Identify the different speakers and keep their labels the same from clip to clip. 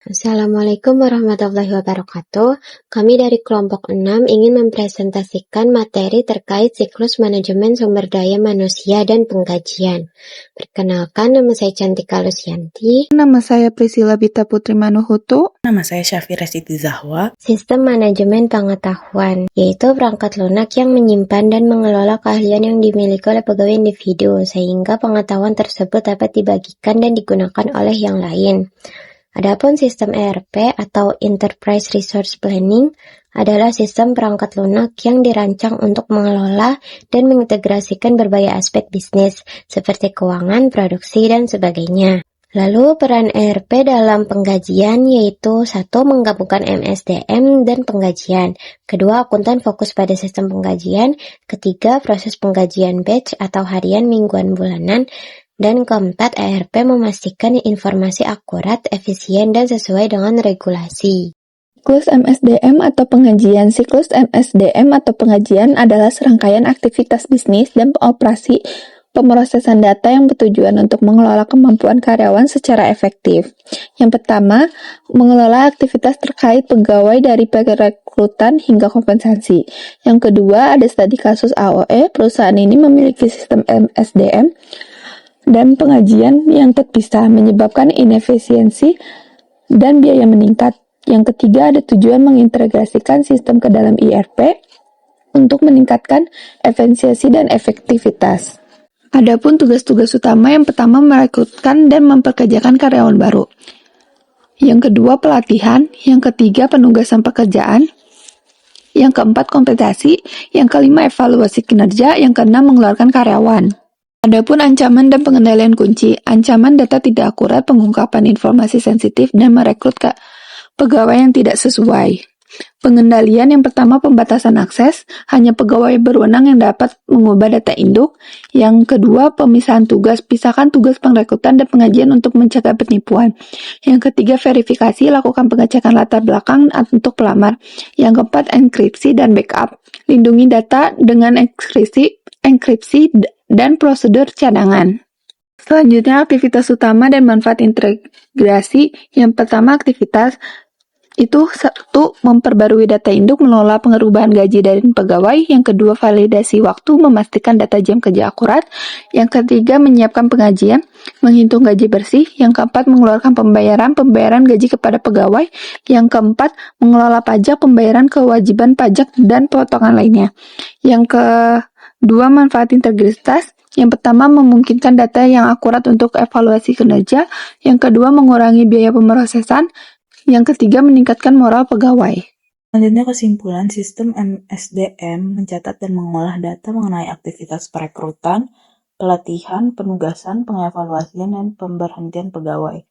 Speaker 1: Assalamualaikum warahmatullahi wabarakatuh. Kami dari kelompok 6 ingin mempresentasikan materi terkait siklus manajemen sumber daya manusia dan pengkajian. Perkenalkan, nama saya Cantika Lusianti.
Speaker 2: Nama saya Priscilla Bita Putri Manuhutu.
Speaker 3: Nama saya Syafira Siti Zahwa.
Speaker 1: Sistem manajemen pengetahuan, yaitu perangkat lunak yang menyimpan dan mengelola keahlian yang dimiliki oleh pegawai individu, sehingga pengetahuan tersebut dapat dibagikan dan digunakan oleh yang lain. Adapun sistem ERP atau Enterprise Resource Planning adalah sistem perangkat lunak yang dirancang untuk mengelola dan mengintegrasikan berbagai aspek bisnis seperti keuangan, produksi, dan sebagainya. Lalu peran ERP dalam penggajian yaitu 1. Menggabungkan MSDM dan penggajian. 2. Akuntan fokus pada sistem penggajian. 3. Proses penggajian batch atau harian, mingguan, bulanan. Dan 4. ERP memastikan informasi akurat, efisien, dan sesuai dengan regulasi.
Speaker 2: Siklus MSDM atau pengajian. Siklus MSDM atau pengajian adalah serangkaian aktivitas bisnis dan operasi pemrosesan data yang bertujuan untuk mengelola kemampuan karyawan secara efektif. Yang pertama, mengelola aktivitas terkait pegawai dari perekrutan hingga kompensasi. Yang kedua, ada studi kasus AOE. Perusahaan ini memiliki sistem MSDM dan pengajian yang terpisah menyebabkan inefisiensi dan biaya meningkat. Yang ketiga, ada tujuan mengintegrasikan sistem ke dalam ERP untuk meningkatkan efisiensi dan efektivitas. Adapun tugas-tugas utama, yang pertama merekrutkan dan memperkerjakan karyawan baru. Yang kedua, pelatihan. Yang ketiga, penugasan pekerjaan. Yang keempat, kompensasi. Yang kelima, evaluasi kinerja. Yang keenam, mengeluarkan karyawan. Adapun ancaman dan pengendalian kunci. Ancaman data tidak akurat, pengungkapan informasi sensitif, dan merekrut pegawai yang tidak sesuai. Pengendalian, yang pertama pembatasan akses, hanya pegawai berwenang yang dapat mengubah data induk. Yang kedua, pemisahan tugas, pisahkan tugas pengrekrutan dan pengajian untuk mencegah penipuan. Yang ketiga, verifikasi, lakukan pengecekan latar belakang untuk pelamar. Yang keempat, enkripsi dan backup, lindungi data dengan enkripsi dan prosedur cadangan. Selanjutnya, aktivitas utama dan manfaat integrasi. Yang pertama, aktivitas itu 1. Memperbarui data induk, mengelola pengerubahan gaji dari pegawai. Yang kedua, validasi waktu, memastikan data jam kerja akurat. Yang ketiga, menyiapkan pengajian, menghitung gaji bersih. Yang keempat, mengeluarkan pembayaran gaji kepada pegawai. Yang keempat, mengelola pajak, pembayaran kewajiban pajak, dan potongan lainnya. Yang kedua, manfaat integritas. Yang pertama, memungkinkan data yang akurat untuk evaluasi kinerja. Yang kedua, mengurangi biaya pemrosesan. Yang ketiga, meningkatkan moral pegawai.
Speaker 3: Selanjutnya, kesimpulan sistem MSDM mencatat dan mengolah data mengenai aktivitas perekrutan, pelatihan, penugasan, pengevaluasian, dan pemberhentian pegawai.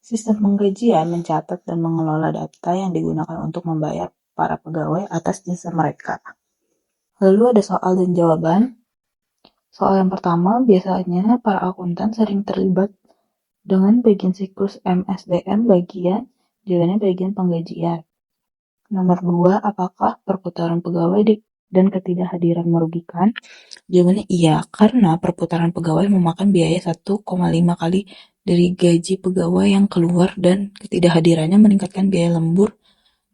Speaker 3: Sistem penggajian mencatat dan mengelola data yang digunakan untuk membayar para pegawai atas jasa mereka. Lalu ada soal dan jawaban. Soal yang pertama, biasanya para akuntan sering terlibat dengan bagian siklus MSDM jawabannya bagian penggajian. Nomor 2, apakah perputaran pegawai dan ketidakhadiran merugikan? Jawabannya iya, karena perputaran pegawai memakan biaya 1,5 kali dari gaji pegawai yang keluar dan ketidakhadirannya meningkatkan biaya lembur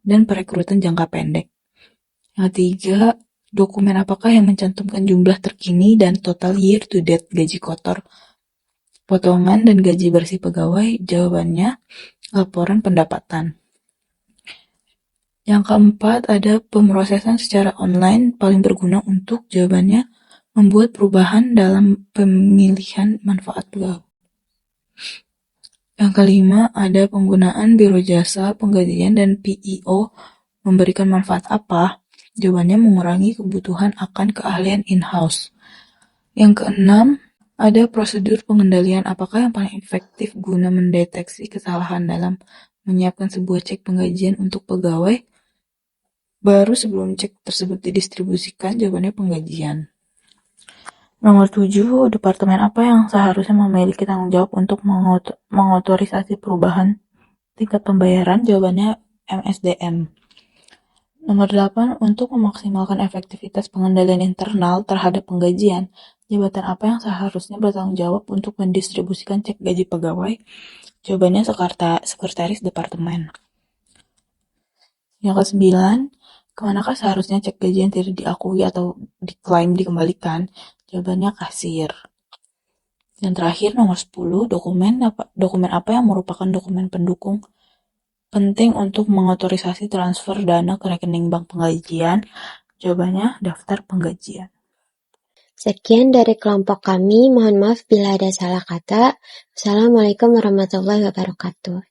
Speaker 3: dan perekrutan jangka pendek. Yang ketiga, dokumen apakah yang mencantumkan jumlah terkini dan total year to date gaji kotor, potongan, dan gaji bersih pegawai? Jawabannya laporan pendapatan. Yang keempat, ada pemrosesan secara online paling berguna untuk? Jawabannya membuat perubahan dalam pemilihan manfaat pegawai. Yang kelima, ada penggunaan biro jasa penggajian dan PEO memberikan manfaat apa? Jawabannya mengurangi kebutuhan akan keahlian in-house. Yang keenam, ada prosedur pengendalian apakah yang paling efektif guna mendeteksi kesalahan dalam menyiapkan sebuah cek penggajian untuk pegawai baru sebelum cek tersebut didistribusikan? Jawabannya penggajian. Nomor 7, departemen apa yang seharusnya memiliki tanggung jawab untuk mengotorisasi perubahan tingkat pembayaran? Jawabannya MSDM. Nomor 8, untuk memaksimalkan efektivitas pengendalian internal terhadap penggajian, jabatan apa yang seharusnya bertanggung jawab untuk mendistribusikan cek gaji pegawai? Jawabannya sekretaris departemen. Yang ke-9, kemanakah seharusnya cek gaji yang tidak diakui atau diklaim dikembalikan? Jawabannya kasir. Yang terakhir, nomor 10, dokumen apa yang merupakan dokumen pendukung penting untuk mengotorisasi transfer dana ke rekening bank penggajian? Jawabannya daftar penggajian.
Speaker 1: Sekian dari kelompok kami, mohon maaf bila ada salah kata. Wassalamualaikum warahmatullahi wabarakatuh.